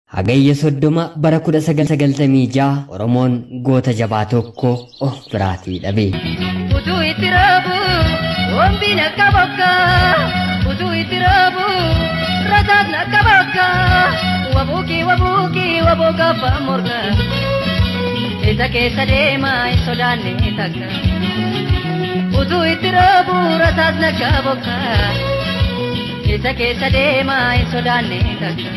Hagayya soddoma bara 1996 Oromoon goota jabaa tokko of biraatii dhabe. Utuu itti raabu wambi nakka bakka utuu itti raabu rasaas nakka bakka wabuuki wabooka abbaa morga isa keessa deemaa hin sodaanne takka utuu itti raabu rasaas nakka bakka isa keessa deemaa hin sodaanne takka.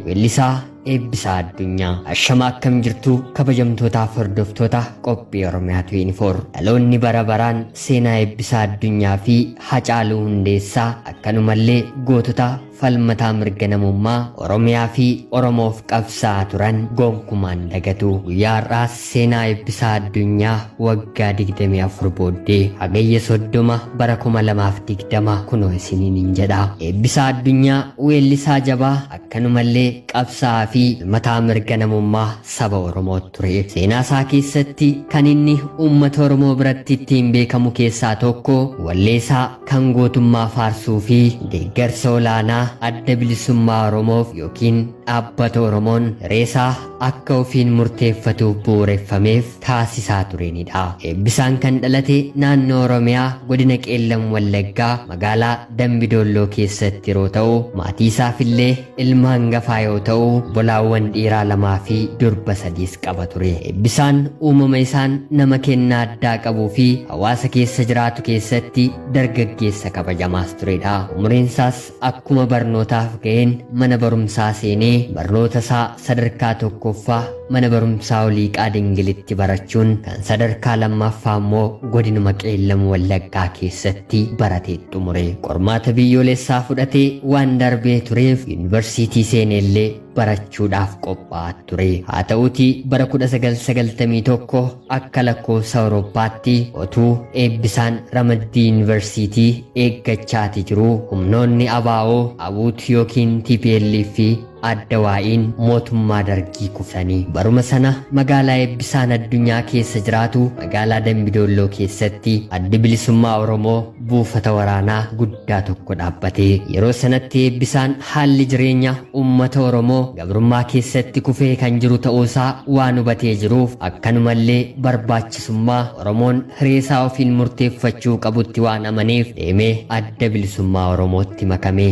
Weellisaa Eebbisaa Addunyaa ashama akkam jirtu kabajamtootaaf hordoftoota qophii Oromiyaa 24 dhaloonni bara baraan seenaa Eebbisaa Addunyaa fi Hacaaluu Hundeessaa akkanumallee gootota falmataa mirga namummaa Oromiyaa fi Oromoof qabsaa turan gonkumaan dagatu. Guyyaa har'aas seenaa Eebbisaa Addunyaa waggaa 24 booddee hagayya 30 bara 2020 kunoo isiniin jedha. Eebbisaa Addunyaa weellisaa jabaa akkanumallee qabsaa fi falmataa mirga namummaa saba Oromoo ture. Seenaa isaa keessatti kan inni uummata Oromoo biratti ittiin beekamu keessaa tokko walleessaa kan gootummaa faarsuu fi deeggarsa olaanaa adda bilisummaa Oromoof yookiin dhaabbata Oromoon reesaa akka ofiin murteeffatuuf bu'uureffameef taasisaa turenidha. Eebbisaan kan dhalate naannoo Oromiyaa godina Qeellam Wallaggaa magaalaa Dambidolloo keessatti yeroo ta'u maatii isaaf illee ilma hangafaa yoo ta'u bolaawwan dhiiraa 2 fi durba 3 qaba ture. Eebbisaan uumama isaan nama kennaa addaa qabuu fi hawaasa keessa jiraatu keessatti dargaggeessa kabajamaas turedha. Umriin isaas akkuma barnootaaf ga'een mana barumsaa seenee barnoota isaa sadarkaa tokkoffaa mana barumsaa Oliiqaa Dingilitti barachuun kan sadarkaa lammaffaa immoo godinuma Qeellam Wallaggaa keessatti baratee xumure. Qormaata biyyoolessaa fudhatee waan darbee tureef yuunivarsiitii seeneellee barachuudhaaf qophaa'aa ture. Haa ta'uutii bara 1991 akka lakkoofsa Awurooppaatti otuu Eebbisaan Ramaddii yuunivarsiitii eeggachaati jiru humnoonni ABO Abuut yookiin TPLF fi adda waa'iin mootummaa dargii kufsanii baruma sana magaalaa Eebbisaan Addunyaa keessa jiraatu magaalaa Dambidolloo keessatti addi bilisummaa Oromoo buufata waraanaa guddaa tokko dhaabbate. Yeroo sanatti Eebbisaan haalli jireenya uummata Oromoo gabrummaa keessatti kufee kan jiru ta'uusaa waan hubatee jiruuf akkanumallee barbaachisummaa Oromoon reesaa ofiin murteeffachuu qabutti waan amaneef deemee adda bilisummaa Oromootti makame.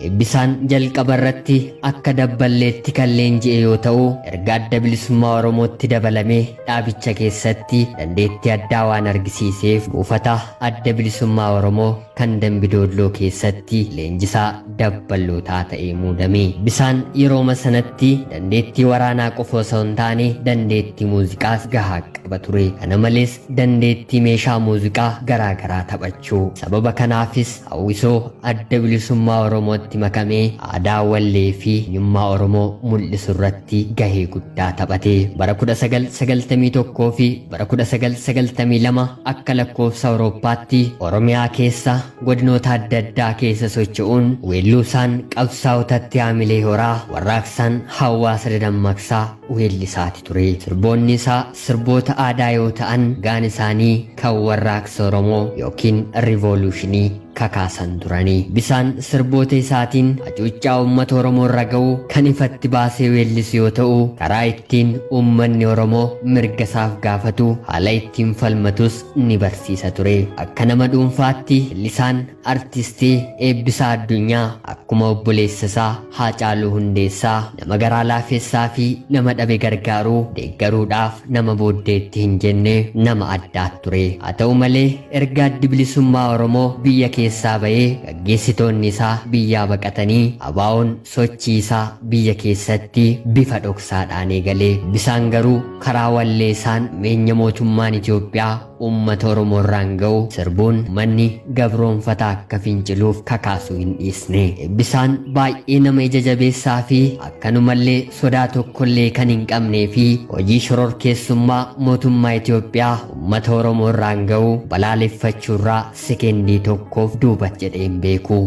Eebbisaan jalqaba irratti akka dabballeetti kan leenji'e yoo ta'u erga adda bilisummaa Oromootti dabalamee dhaabicha keessatti dandeettii addaa waan argisiiseef buufata adda bilisummaa Oromoo kan Dambidolloo keessatti leenjisaa dabballootaa ta'ee muudame. Eebbisaan yeroo sanatti dandeettii waraanaa qofa osoo hin taane dandeettii muuziqaas gahaa qaba ture. Kana malees dandeettii meeshaa muuziqaa garaa garaa taphachuu. Sababa kanaafis hawwisoo adda bilisummaa Oromootti makamee aadaa wallee fi eenyummaa Oromoo mul'isu irratti gahee guddaa taphate. Bara 1991 fi bara 1992 akka lakkoofsa Awurooppaatti Oromiyaa keessa godinoota adda addaa keessa socho'uun weelluusaan qabsaa'otatti haamilee horaa warraaqsaan hawaasa dadammaqsaa weellisaati ture. Sirboonni isaa sirboota aadaa yoo ta'an gaan isaanii kan warraaqsa Oromoo yookiin riivoluushinii kakaasan turanii. Eebbisaan sirboota isaatiin hacuuccaa uummata Oromoo irra ga'u kan ifatti baasee weellisu yoo ta'u karaa ittiin uummanni Oromoo mirga isaaf gaafatu haala ittiin falmatus ni barsiisa ture. Akka nama dhuunfaatti weellisaan artistii Eebbisaa Addunyaa akkuma obboleessa isaa Hacaaluu Hundeessaa nama garaa laafessaa fi nama dhabe gargaaruu deeggaruudhaaf nama booddeetti hin jenne nama addaa ture. Haa ta'u malee erga addi bilisummaa Oromoo biyya keessaa ba'ee gaggeessitoonni isaa biyyaa baqatanii ABO'n sochii isaa biyya keessatti bifa dhoksaadhaan eegalee. Eebbisaan garuu karaa walleessaan meenya mootummaan Itoophiyaa uummata Oromoo irraan ga'u sirbuun manni gabroonfataa akka finciluuf kakaasuu hin dhiisne. Eebbisaan baay'ee nama ija jabeessaa fi akkanumallee sodaa tokkollee kan hin qabnee fi hojii shororkeessummaa mootummaa Itoophiyaa uummata Oromoo irraan ga'u balaaleffachuurraa sekendii tokkoof duuba jedhee hin beeku.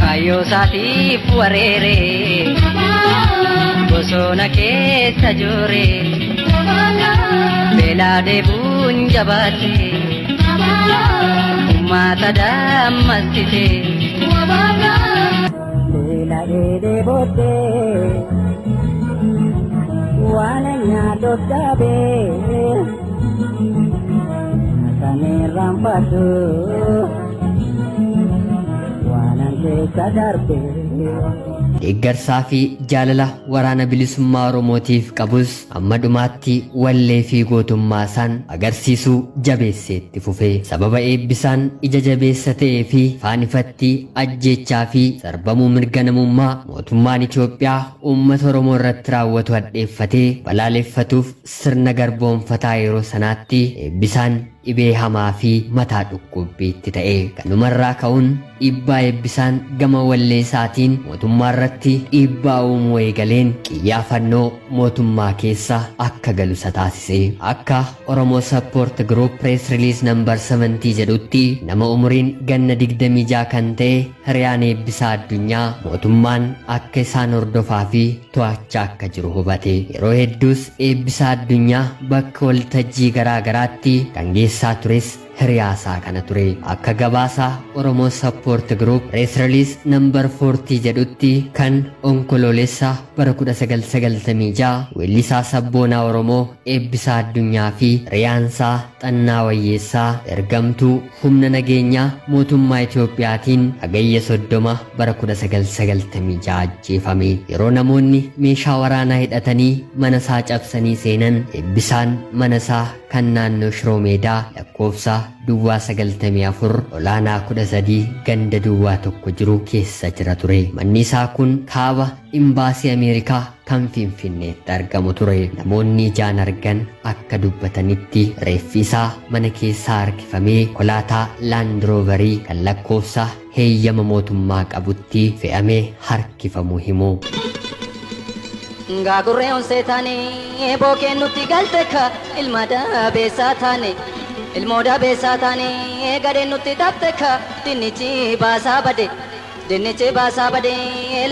Kaayyoo isaatiif wareeree bosona keessa jooree beelaa deebuun jabaate uummata dammastite. Beela deebote waan nyaatuuf dhabee akkaneen raanfadhu waan keessa darbee. deeggarsaa fi jaalala waraana bilisummaa Oromootiif qabus amma dhumaatti wallee fi gootummaa isaan agarsiisuu jabeesseetti fufee sababa eebbisaan ija jabeessa ta'ee fi faanifatti ajjeechaa fi sarbamuu mirga namummaa mootummaan Itoophiyaa uummata Oromoo irratti raawwatu hadheeffatee balaaleffatuuf sirna garboonfataa yeroo sanaatti eebbisaan dhibee hamaa fi mataa dhukkubbiitti ta'e kanumarraa ka'uun dhiibbaa eebbisaan gama wallee isaatiin mootummaa irratti dhiibbaa uumuu eegaleen qiyyaafannoo mootummaa keessa akka galu isa taasise akka Oromoo Support Group Press Release Number 70 jedhutti nama umuriin ganna 26 kan ta'e hiriyaan eebbisaa addunyaa mootummaan akka isaan hordofaa fi to'achaa akka jiru hubate yeroo hedduus eebbisaa addunyaa bakka waltajjii garaa garaatti kan geessaa tures hiriyaasaa kana ture akka gabaasa Oromoo Support Group Press Release Number 40 jedhutti kan onkoloolessa bara 1996 weellisaa sabboonaa Oromoo eebbisaa addunyaa fi hiriyaansaa Xannaa Wayyeessaa ergamtuu humna nageenyaa mootummaa Itoophiyaatiin hagayya 30 bara 1996 ajjeefame yeroo namoonni meeshaa waraanaa hidhatanii mana isaa cabsanii seenan eebbisaan mana isaa kan naannoo Shiroo Meedaa lakkoofsa duwwaa 94 olaanaa 13 ganda duwwaa tokko jiru keessa jira ture manni isaa kun kaaba imbaasii Ameerikaa kan Finfinneetti argamu ture namoonni ijaan argan akka dubbatanitti reeffi isaa mana keessaa harkifamee konkolaataa Land Roverii kan lakkoofsa heeyyama mootummaa qabutti fe'amee harkifamu himu. Gaagurree onsee taane bookeen nutti galte ka ilma dabeessaa taane ilmoo dabeessaa taane gadeen nutti dhabde ka dinnichi baasaa bade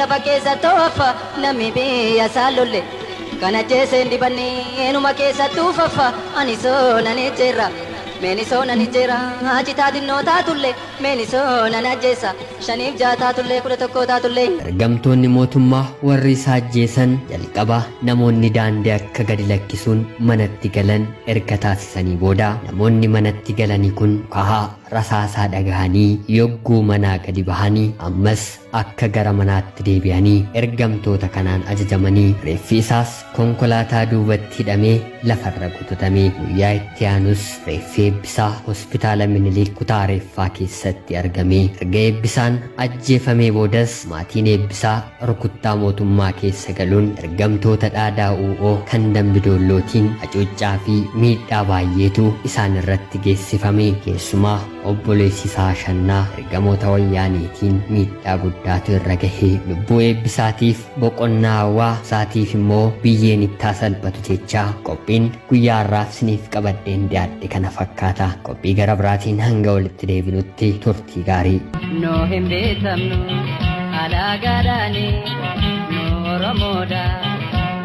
lafa keessa toofa namni biyya isaa lolle kana jeeseen dibannee numa keessa tuufafa ani soonan ejjeerra meeni soonan ejjeerra ajitaa dinnoo taatullee meeni soonan ajjeessa shaniif jaa taatullee 11 taatullee. Ergamtoonni mootummaa warri isaa ajjeesan jalqaba namoonni daandii akka gadi lakkisuun manatti galan erga taasisanii booda namoonni manatti galanii kun kahaa rasaasaa dhagahanii yogguu manaa gadi bahanii ammas akka gara manaatti deebi'anii ergamtoota kanaan ajajamanii reeffi isaas konkolaataa duubatti hidhamee lafarra gututamee guyyaa itti aanus reeffi eebbisaa hospitaala Minilik kutaa reeffaa keessatti argamee erga eebbisaan ajjeefamee boodas maatiin eebbisaa rukuttaa mootummaa keessa galuun ergamtoota dhaadaa u'oo kan Dambidoollootiin hacuuccaa fi miidhaa baay'eetu isaan irratti geessifame keessumaa obboleessi isaa Shannaa ergamoota wayyaaniitiin miidhaa guddaatu irra gahee lubbuu eebbisaatiif boqonnaa hawwaa isaatiif immoo biyyeen itti salphatu jechaa qophiin guyyaa har'aaf isiniif qabadheen dhiyaadhe kana fakkaata qophii gara biraatiin hanga walitti deebinutti turtii gaarii. Noo hin beekamnu alaagaadhaani noo Oromoodha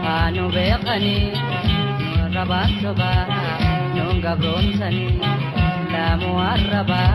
haa nu beekani warra baassobaa noon gabroomsani laamu arrabaa.